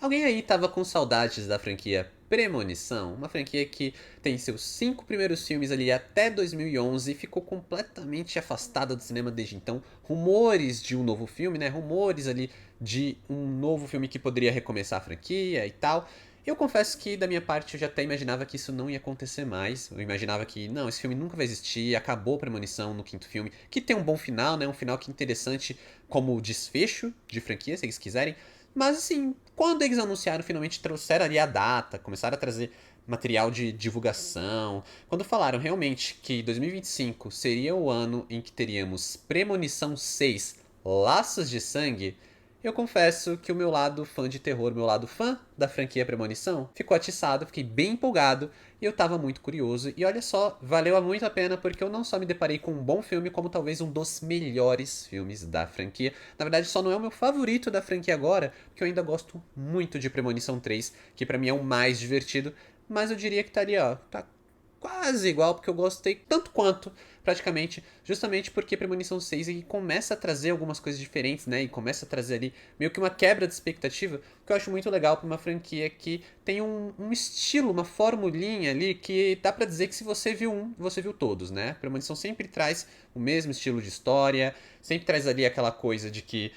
Alguém aí tava com saudades da franquia Premonição? Uma franquia que tem seus 5 primeiros filmes ali até 2011 e ficou completamente afastada do cinema desde então. Rumores de um novo filme, né? Rumores ali de um novo filme que poderia recomeçar a franquia e tal. Eu confesso que, da minha parte, eu já até imaginava que isso não ia acontecer mais. Eu imaginava que, não, esse filme nunca vai existir, acabou a Premonição no quinto filme, que tem um bom final, né? Um final que é interessante como desfecho de franquia, se eles quiserem. Mas assim, quando eles anunciaram, finalmente trouxeram ali a data, começaram a trazer material de divulgação, quando falaram realmente que 2025 seria o ano em que teríamos Premonição 6, Laços de Sangue, eu confesso que o meu lado fã de terror, meu lado fã da franquia Premonição, ficou atiçado, fiquei bem empolgado e eu tava muito curioso. E olha só, valeu muito a pena porque eu não só me deparei com um bom filme, como talvez um dos melhores filmes da franquia. Na verdade, só não é o meu favorito da franquia agora, porque eu ainda gosto muito de Premonição 3, que pra mim é o mais divertido, mas eu diria que tá ali, ó, tá quase igual, porque eu gostei tanto quanto, praticamente, justamente porque Premonição 6 ele começa a trazer algumas coisas diferentes, né? E começa a trazer ali meio que uma quebra de expectativa, que eu acho muito legal pra uma franquia que tem um estilo, uma formulinha ali que dá pra dizer que se você viu um, você viu todos, né? Premonição sempre traz o mesmo estilo de história, sempre traz ali aquela coisa de que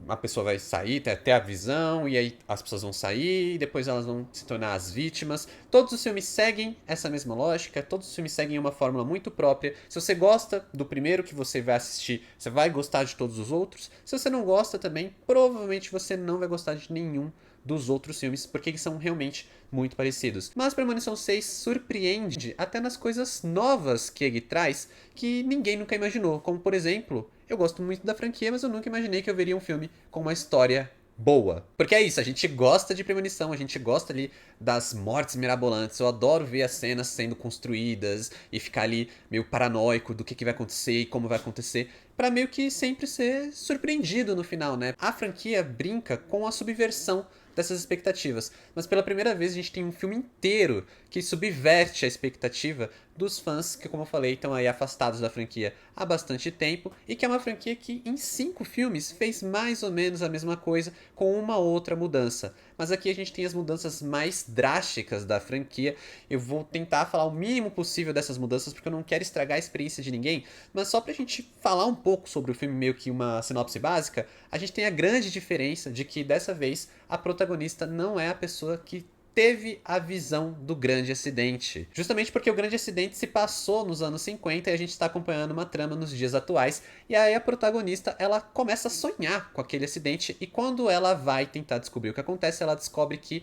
a pessoa vai sair, ter a visão, e aí as pessoas vão sair, e depois elas vão se tornar as vítimas. Todos os filmes seguem essa mesma lógica, todos os filmes seguem uma fórmula muito própria. Se você gosta do primeiro que você vai assistir, você vai gostar de todos os outros. Se você não gosta também, provavelmente você não vai gostar de nenhum dos outros filmes, porque eles são realmente muito parecidos. Mas Premonição 6 surpreende até nas coisas novas que ele traz, que ninguém nunca imaginou, como por exemplo, eu gosto muito da franquia, mas eu nunca imaginei que eu veria um filme com uma história boa. Porque é isso, a gente gosta de Premonição, a gente gosta ali das mortes mirabolantes. Eu adoro ver as cenas sendo construídas e ficar ali meio paranoico do que vai acontecer e como vai acontecer, para meio que sempre ser surpreendido no final, né? A franquia brinca com a subversão dessas expectativas, mas pela primeira vez a gente tem um filme inteiro que subverte a expectativa dos fãs que, como eu falei, estão aí afastados da franquia há bastante tempo e que é uma franquia que em 5 filmes fez mais ou menos a mesma coisa com uma outra mudança. Mas aqui a gente tem as mudanças mais drásticas da franquia. Eu vou tentar falar o mínimo possível dessas mudanças porque eu não quero estragar a experiência de ninguém, mas só pra gente falar um pouco sobre o filme, meio que uma sinopse básica, a gente tem a grande diferença de que dessa vez a protagonista não é a pessoa que teve a visão do grande acidente. Justamente porque o grande acidente se passou nos anos 50 e a gente está acompanhando uma trama nos dias atuais. E aí a protagonista, ela começa a sonhar com aquele acidente e quando ela vai tentar descobrir o que acontece, ela descobre que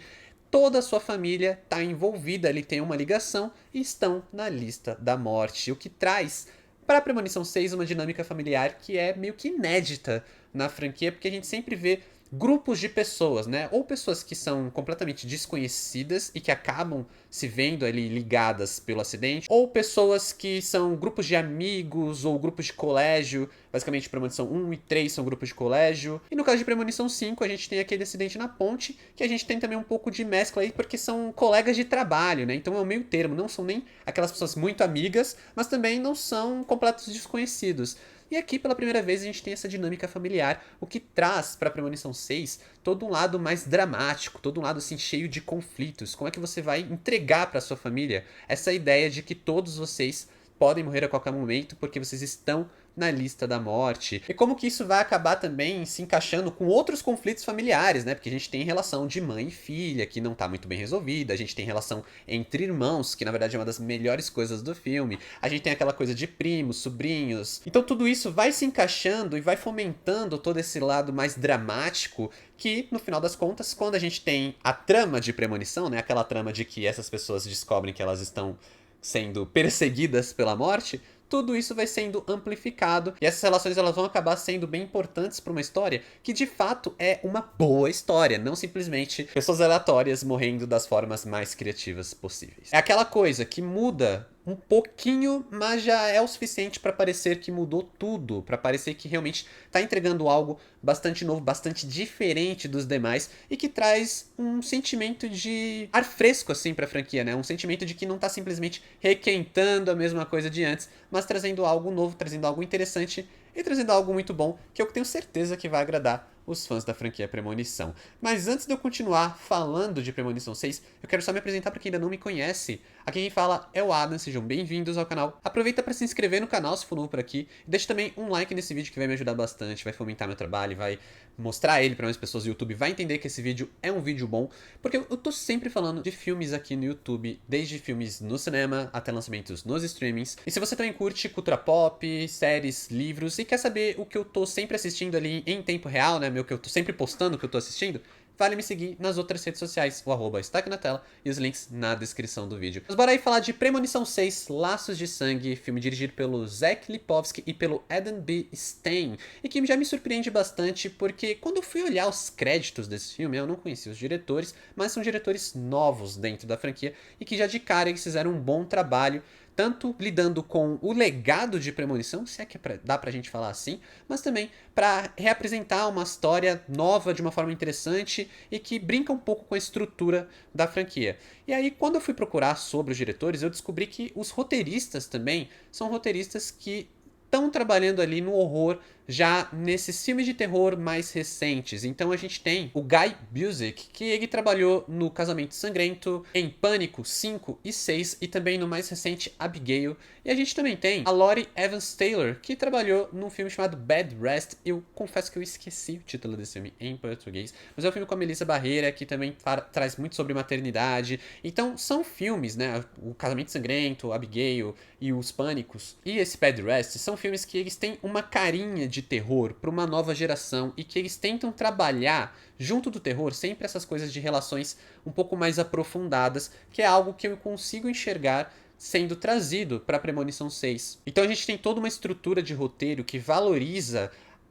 toda a sua família está envolvida ali, tem uma ligação e estão na lista da morte. O que traz para a Premonição 6 uma dinâmica familiar que é meio que inédita na franquia, porque a gente sempre vê grupos de pessoas, né? Ou pessoas que são completamente desconhecidas e que acabam se vendo ali ligadas pelo acidente, ou pessoas que são grupos de amigos ou grupos de colégio. Basicamente, Premonição 1 e 3 são grupos de colégio. E no caso de Premonição 5, a gente tem aquele acidente na ponte, que a gente tem também um pouco de mescla aí, porque são colegas de trabalho, né? Então é o meio termo, não são nem aquelas pessoas muito amigas, mas também não são completos desconhecidos. E aqui, pela primeira vez, a gente tem essa dinâmica familiar, o que traz para a Premonição 6 todo um lado mais dramático, todo um lado assim cheio de conflitos. Como é que você vai entregar para sua família essa ideia de que todos vocês podem morrer a qualquer momento porque vocês estão na lista da morte. E como que isso vai acabar também se encaixando com outros conflitos familiares, né? Porque a gente tem relação de mãe e filha que não tá muito bem resolvida, a gente tem relação entre irmãos, que na verdade é uma das melhores coisas do filme. A gente tem aquela coisa de primos, sobrinhos. Então tudo isso vai se encaixando e vai fomentando todo esse lado mais dramático que, no final das contas, quando a gente tem a trama de premonição, né? Aquela trama de que essas pessoas descobrem que elas estão sendo perseguidas pela morte, tudo isso vai sendo amplificado e essas relações elas vão acabar sendo bem importantes para uma história que de fato é uma boa história, não simplesmente pessoas aleatórias morrendo das formas mais criativas possíveis. É aquela coisa que muda um pouquinho, mas já é o suficiente para parecer que mudou tudo, para parecer que realmente está entregando algo bastante novo, bastante diferente dos demais e que traz um sentimento de ar fresco assim para a franquia, né? Um sentimento de que não está simplesmente requentando a mesma coisa de antes, mas trazendo algo novo, trazendo algo interessante e trazendo algo muito bom, que eu tenho certeza que vai agradar os fãs da franquia Premonição. Mas antes de eu continuar falando de Premonição 6, eu quero só me apresentar para quem ainda não me conhece. Aqui quem fala é o Adam, sejam bem-vindos ao canal. Aproveita para se inscrever no canal se for novo por aqui, e deixa também um like nesse vídeo que vai me ajudar bastante, vai fomentar meu trabalho, vai mostrar ele para mais pessoas do YouTube, vai entender que esse vídeo é um vídeo bom, porque eu tô sempre falando de filmes aqui no YouTube, desde filmes no cinema até lançamentos nos streamings. E se você também curte cultura pop, séries, livros e quer saber o que eu tô sempre assistindo ali em tempo real, né, meu, que eu tô sempre postando o que eu tô assistindo, vale me seguir nas outras redes sociais, o arroba está aqui na tela e os links na descrição do vídeo. Mas bora aí falar de Premonição 6, Laços de Sangue, filme dirigido pelo Zach Lipovsky e pelo Adam B. Stein, e que já me surpreende bastante porque quando eu fui olhar os créditos desse filme, eu não conhecia os diretores, mas são diretores novos dentro da franquia e que já de cara eles fizeram um bom trabalho, tanto lidando com o legado de Premonição, se é que dá pra gente falar assim, mas também para reapresentar uma história nova de uma forma interessante e que brinca um pouco com a estrutura da franquia. E aí, quando eu fui procurar sobre os diretores, eu descobri que os roteiristas também são roteiristas que estão trabalhando ali no horror já nesses filmes de terror mais recentes. Então a gente tem o Guy Busick, que ele trabalhou no Casamento Sangrento, em Pânico 5 e 6 e também no mais recente Abigail. E a gente também tem a Lori Evans Taylor, que trabalhou num filme chamado Bad Rest. Eu confesso que eu esqueci o título desse filme em português, mas é um filme com a Melissa Barreira, que também traz muito sobre maternidade. Então são filmes, né? O Casamento Sangrento, Abigail e os Pânicos e esse Bad Rest são filmes que eles têm uma carinha de terror para uma nova geração e que eles tentam trabalhar junto do terror sempre essas coisas de relações um pouco mais aprofundadas, que é algo que eu consigo enxergar sendo trazido para Premonição 6. Então a gente tem toda uma estrutura de roteiro que valoriza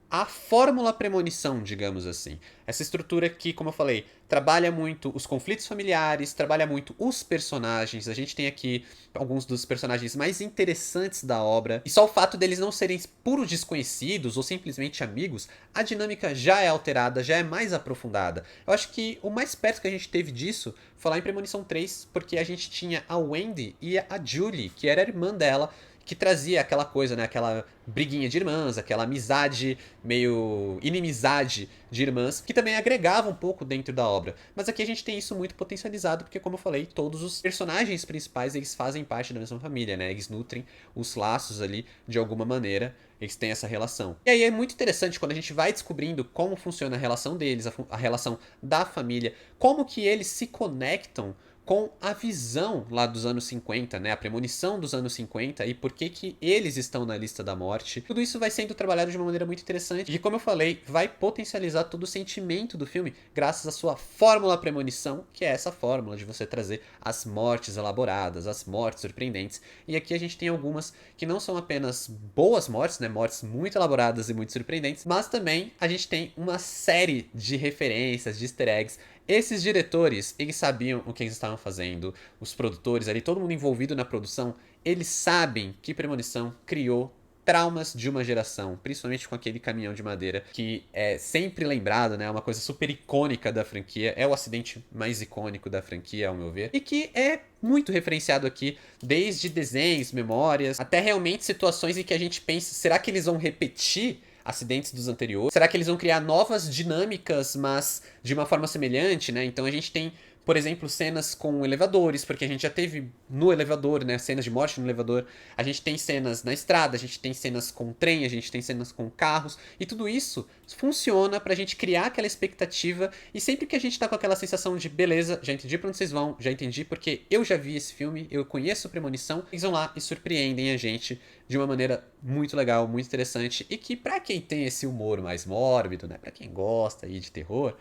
a fórmula premonição, digamos assim. Essa estrutura que, como eu falei, trabalha muito os conflitos familiares, trabalha muito os personagens. A gente tem aqui alguns dos personagens mais interessantes da obra. E só o fato deles não serem puros desconhecidos ou simplesmente amigos, a dinâmica já é alterada, já é mais aprofundada. Eu acho que o mais perto que a gente teve disso foi lá em Premonição 3, porque a gente tinha a Wendy e a Julie, que era a irmã dela, que trazia aquela coisa, né, aquela briguinha de irmãs, aquela amizade, meio inimizade de irmãs, que também agregava um pouco dentro da obra. Mas aqui a gente tem isso muito potencializado, porque como eu falei, todos os personagens principais, eles fazem parte da mesma família, né, eles nutrem os laços ali de alguma maneira, eles têm essa relação. E aí é muito interessante quando a gente vai descobrindo como funciona a relação deles, a relação da família, como que eles se conectam com a visão lá dos anos 50, né? A premonição dos anos 50 e por que que eles estão na lista da morte. Tudo isso vai sendo trabalhado de uma maneira muito interessante e, como eu falei, vai potencializar todo o sentimento do filme graças à sua fórmula premonição, que é essa fórmula de você trazer as mortes elaboradas, as mortes surpreendentes. E aqui a gente tem algumas que não são apenas boas mortes, né? Mortes muito elaboradas e muito surpreendentes, mas também a gente tem uma série de referências, de easter eggs. Esses diretores, eles sabiam o que eles estavam fazendo, os produtores ali, todo mundo envolvido na produção, eles sabem que Premonição criou traumas de uma geração, principalmente com aquele caminhão de madeira, que é sempre lembrado, né, é uma coisa super icônica da franquia, é o acidente mais icônico da franquia, ao meu ver, e que é muito referenciado aqui, desde desenhos, memórias, até realmente situações em que a gente pensa, será que eles vão repetir acidentes dos anteriores? Será que eles vão criar novas dinâmicas, mas de uma forma semelhante, né? Então a gente tem, por exemplo, cenas com elevadores, porque a gente já teve no elevador, né? Cenas de morte no elevador. A gente tem cenas na estrada, a gente tem cenas com trem, a gente tem cenas com carros. E tudo isso funciona pra gente criar aquela expectativa. E sempre que a gente tá com aquela sensação de, beleza, já entendi pra onde vocês vão, já entendi porque eu já vi esse filme, eu conheço Premonição, eles vão lá e surpreendem a gente de uma maneira muito legal, muito interessante. E que pra quem tem esse humor mais mórbido, né? Pra quem gosta aí de terror,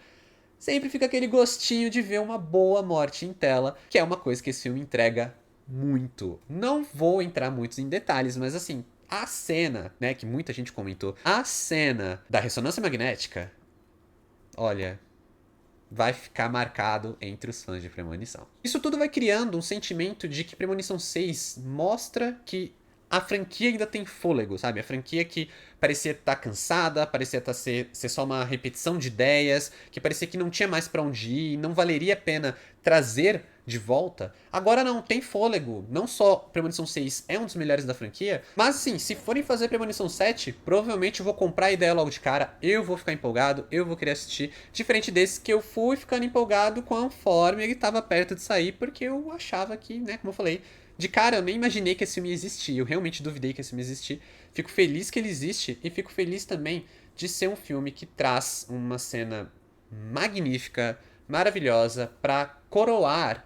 sempre fica aquele gostinho de ver uma boa morte em tela, que é uma coisa que esse filme entrega muito. Não vou entrar muito em detalhes, mas assim, a cena, né, que muita gente comentou, a cena da ressonância magnética, olha, vai ficar marcado entre os fãs de Premonição. Isso tudo vai criando um sentimento de que Premonição 6 mostra que a franquia ainda tem fôlego, sabe? A franquia que parecia estar cansada, parecia ser só uma repetição de ideias, que parecia que não tinha mais pra onde ir, não valeria a pena trazer de volta. Agora não, tem fôlego. Não só Premonição 6 é um dos melhores da franquia, mas sim, se forem fazer Premonição 7, provavelmente eu vou comprar a ideia logo de cara, eu vou ficar empolgado, eu vou querer assistir. Diferente desse que eu fui ficando empolgado conforme ele tava perto de sair, porque eu achava que, né, como eu falei, de cara eu nem imaginei que esse filme ia existir, eu realmente duvidei que esse filme ia existir. Fico feliz que ele existe e fico feliz também de ser um filme que traz uma cena magnífica, maravilhosa, pra coroar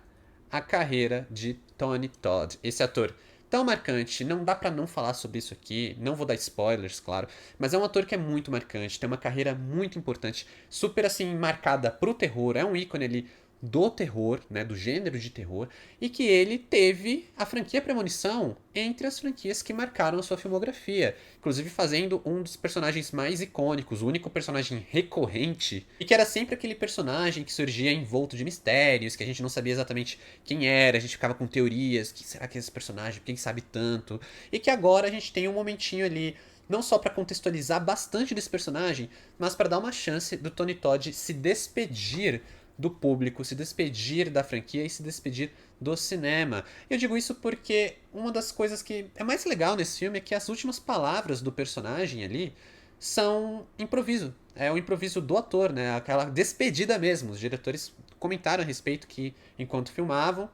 a carreira de Tony Todd. Esse ator tão marcante, não dá pra não falar sobre isso aqui, não vou dar spoilers, claro, mas é um ator que é muito marcante, tem uma carreira muito importante, super assim marcada pro terror, é um ícone ali do terror, né, do gênero de terror, e que ele teve a franquia Premonição entre as franquias que marcaram a sua filmografia, inclusive fazendo um dos personagens mais icônicos, o único personagem recorrente, e que era sempre aquele personagem que surgia envolto de mistérios, que a gente não sabia exatamente quem era, a gente ficava com teorias, que será que é esse personagem, quem sabe tanto, e que agora a gente tem um momentinho ali não só para contextualizar bastante desse personagem, mas para dar uma chance do Tony Todd se despedir do público, se despedir da franquia e se despedir do cinema. Eu digo isso porque uma das coisas que é mais legal nesse filme é que as últimas palavras do personagem ali são improviso. É o improviso do ator, né? Aquela despedida mesmo. Os diretores comentaram a respeito que, enquanto filmavam,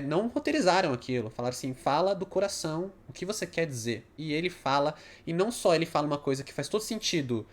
não roteirizaram aquilo. Falaram assim, fala do coração, o que você quer dizer. E ele fala, e não só ele fala uma coisa que faz todo sentido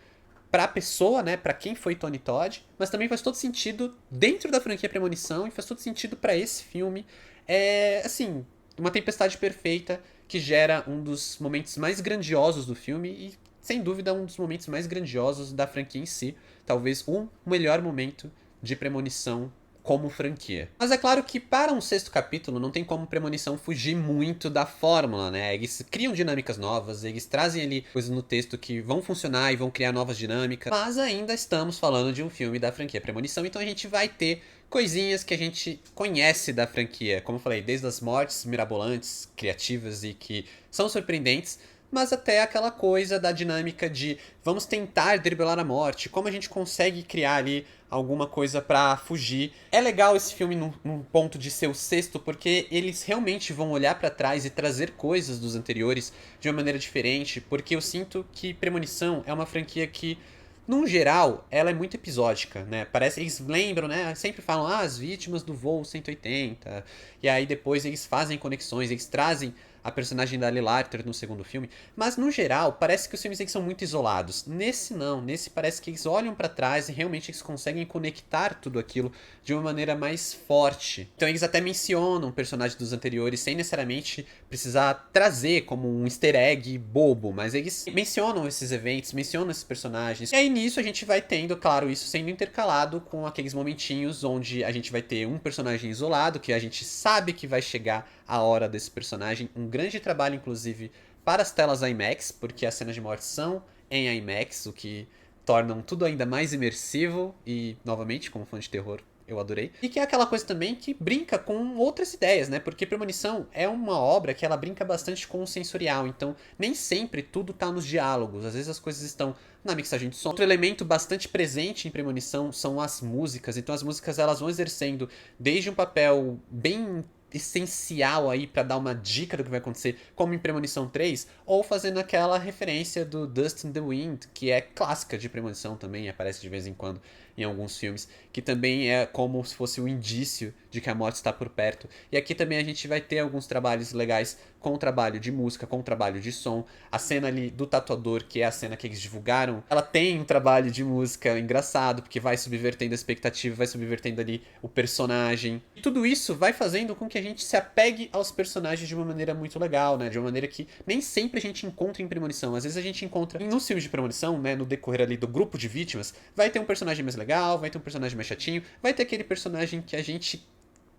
pra pessoa, né, pra quem foi Tony Todd, mas também faz todo sentido dentro da franquia Premonição e faz todo sentido pra esse filme. É, assim, uma tempestade perfeita que gera um dos momentos mais grandiosos do filme e, sem dúvida, um dos momentos mais grandiosos da franquia em si. Talvez o melhor momento de Premonição como franquia. Mas é claro que para um sexto capítulo não tem como Premonição fugir muito da fórmula, né? Eles criam dinâmicas novas, eles trazem ali coisas no texto que vão funcionar e vão criar novas dinâmicas, mas ainda estamos falando de um filme da franquia Premonição, então a gente vai ter coisinhas que a gente conhece da franquia, como eu falei, desde as mortes mirabolantes, criativas e que são surpreendentes, mas até aquela coisa da dinâmica de vamos tentar driblar a morte, como a gente consegue criar ali alguma coisa pra fugir. É legal esse filme num ponto de ser o sexto, porque eles realmente vão olhar pra trás e trazer coisas dos anteriores de uma maneira diferente, porque eu sinto que Premonição é uma franquia que, num geral, ela é muito episódica, né? Parece, eles lembram, né? Sempre falam, as vítimas do voo 180. E aí depois eles fazem conexões, eles trazem a personagem da Lily Larter no segundo filme, mas no geral parece que os filmes eles são muito isolados. Nesse não, nesse parece que eles olham pra trás e realmente eles conseguem conectar tudo aquilo de uma maneira mais forte. Então eles até mencionam personagens dos anteriores sem necessariamente precisar trazer como um easter egg bobo, mas eles mencionam esses eventos, mencionam esses personagens. E aí nisso a gente vai tendo, claro, isso sendo intercalado com aqueles momentinhos onde a gente vai ter um personagem isolado, que a gente sabe que vai chegar a hora desse personagem, um grande trabalho, inclusive, para as telas IMAX, porque as cenas de morte são em IMAX, o que tornam tudo ainda mais imersivo e, novamente, como fã de terror, eu adorei. E que é aquela coisa também que brinca com outras ideias, né? Porque Premonição é uma obra que ela brinca bastante com o sensorial, então nem sempre tudo tá nos diálogos, às vezes as coisas estão na mixagem de som. Outro elemento bastante presente em Premonição são as músicas, então as músicas elas vão exercendo desde um papel bem essencial aí pra dar uma dica do que vai acontecer, como em Premonição 3, ou fazendo aquela referência do Dust in the Wind, que é clássica de Premonição também, aparece de vez em quando em alguns filmes, que também é como se fosse um indício de que a morte está por perto. E aqui também a gente vai ter alguns trabalhos legais com o trabalho de música, com o trabalho de som. A cena ali do tatuador, que é a cena que eles divulgaram, ela tem um trabalho de música engraçado, porque vai subvertendo a expectativa, vai subvertendo ali o personagem. E tudo isso vai fazendo com que a gente se apegue aos personagens de uma maneira muito legal, né? De uma maneira que nem sempre a gente encontra em Premonição. Às vezes a gente encontra nos filmes de Premonição, né? No decorrer ali do grupo de vítimas, vai ter um personagem mais legal, vai ter um personagem mais chatinho, vai ter aquele personagem que a gente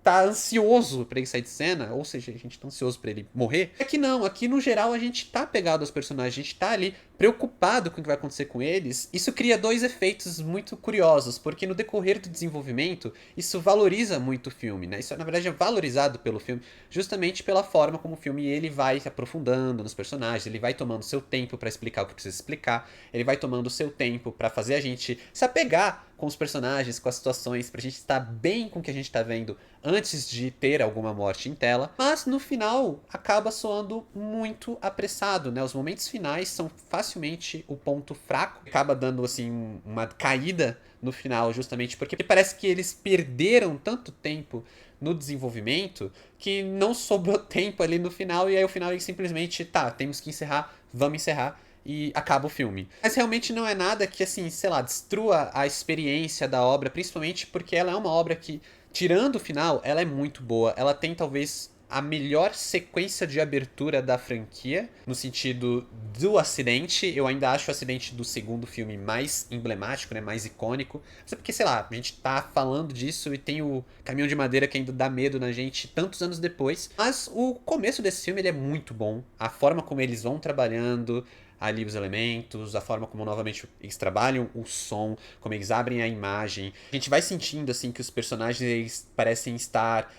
tá ansioso pra ele sair de cena, ou seja, a gente tá ansioso pra ele morrer. Aqui não, aqui no geral a gente tá pegado aos personagens, a gente tá ali preocupado com o que vai acontecer com eles, isso cria dois efeitos muito curiosos, porque no decorrer do desenvolvimento, isso valoriza muito o filme, né? Isso, na verdade, é valorizado pelo filme, justamente pela forma como o filme ele vai se aprofundando nos personagens, ele vai tomando seu tempo para explicar o que precisa explicar, ele vai tomando seu tempo para fazer a gente se apegar com os personagens, com as situações, pra gente estar bem com o que a gente tá vendo antes de ter alguma morte em tela, mas no final acaba soando muito apressado, né? Os momentos finais são facilmente o ponto fraco, acaba dando assim uma caída no final, justamente porque parece que eles perderam tanto tempo no desenvolvimento que não sobrou tempo ali no final, e aí o final é simplesmente, tá, temos que encerrar, vamos encerrar e acaba o filme. Mas realmente não é nada que, assim, sei lá, destrua a experiência da obra, principalmente porque ela é uma obra que, tirando o final, ela é muito boa. Ela tem talvez a melhor sequência de abertura da franquia, no sentido do acidente. Eu ainda acho o acidente do segundo filme mais emblemático, né, mais icônico. Mas é porque, sei lá, a gente tá falando disso e tem o Caminhão de Madeira que ainda dá medo na gente tantos anos depois. Mas o começo desse filme ele é muito bom. A forma como eles vão trabalhando ali os elementos, a forma como novamente eles trabalham o som, como eles abrem a imagem. A gente vai sentindo assim que os personagens eles parecem estar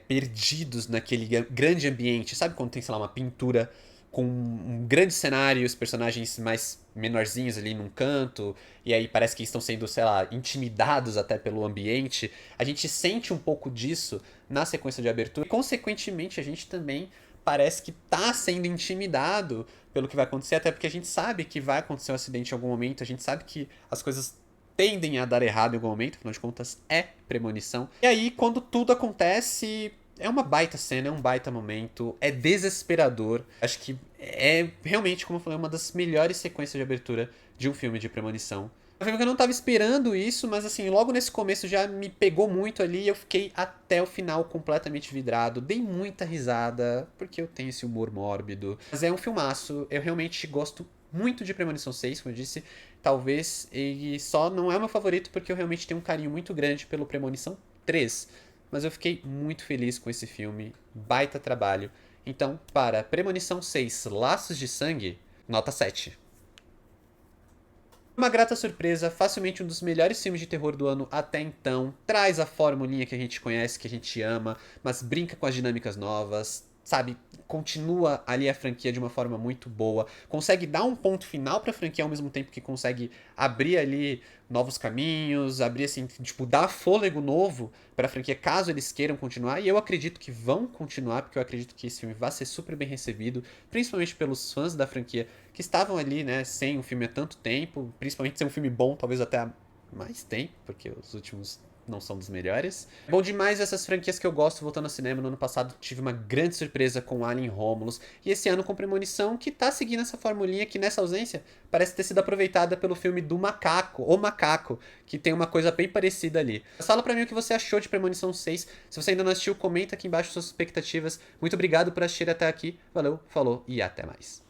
perdidos naquele grande ambiente. Sabe quando tem, sei lá, uma pintura com um grande cenário e os personagens mais menorzinhos ali num canto, e aí parece que estão sendo, sei lá, intimidados até pelo ambiente. A gente sente um pouco disso na sequência de abertura. E, consequentemente, a gente também parece que tá sendo intimidado pelo que vai acontecer, até porque a gente sabe que vai acontecer um acidente em algum momento, a gente sabe que as coisas tendem a dar errado em algum momento, afinal de contas é premonição. E aí, quando tudo acontece, é uma baita cena, é um baita momento, é desesperador. Acho que é realmente, como eu falei, uma das melhores sequências de abertura de um filme de premonição. É um filme que eu não tava esperando isso, mas assim, logo nesse começo já me pegou muito ali e eu fiquei até o final completamente vidrado. Dei muita risada, porque eu tenho esse humor mórbido. Mas é um filmaço, eu realmente gosto muito de Premonição 6, como eu disse. Talvez ele só não é o meu favorito porque eu realmente tenho um carinho muito grande pelo Premonição 3. Mas eu fiquei muito feliz com esse filme, baita trabalho. Então, para Premonição 6, Laços de Sangue, nota 7. Uma grata surpresa, facilmente um dos melhores filmes de terror do ano até então. Traz a formulinha que a gente conhece, que a gente ama, mas brinca com as dinâmicas novas, sabe? Continua ali a franquia de uma forma muito boa. Consegue dar um ponto final pra franquia ao mesmo tempo que consegue abrir ali novos caminhos, abrir assim, tipo, dar fôlego novo pra franquia caso eles queiram continuar. E eu acredito que vão continuar, porque eu acredito que esse filme vai ser super bem recebido, principalmente pelos fãs da franquia que estavam ali, né, sem um filme há tanto tempo, principalmente sem um filme bom, talvez até há mais tempo, porque os últimos não são dos melhores. Bom demais essas franquias que eu gosto voltando ao cinema. No ano passado tive uma grande surpresa com Alien Romulus, e esse ano com Premonição, que tá seguindo essa formulinha que nessa ausência parece ter sido aproveitada pelo filme do Macaco, O Macaco, que tem uma coisa bem parecida ali. Mas fala pra mim o que você achou de Premonição 6. Se você ainda não assistiu, comenta aqui embaixo suas expectativas. Muito obrigado por assistir até aqui. Valeu, falou e até mais.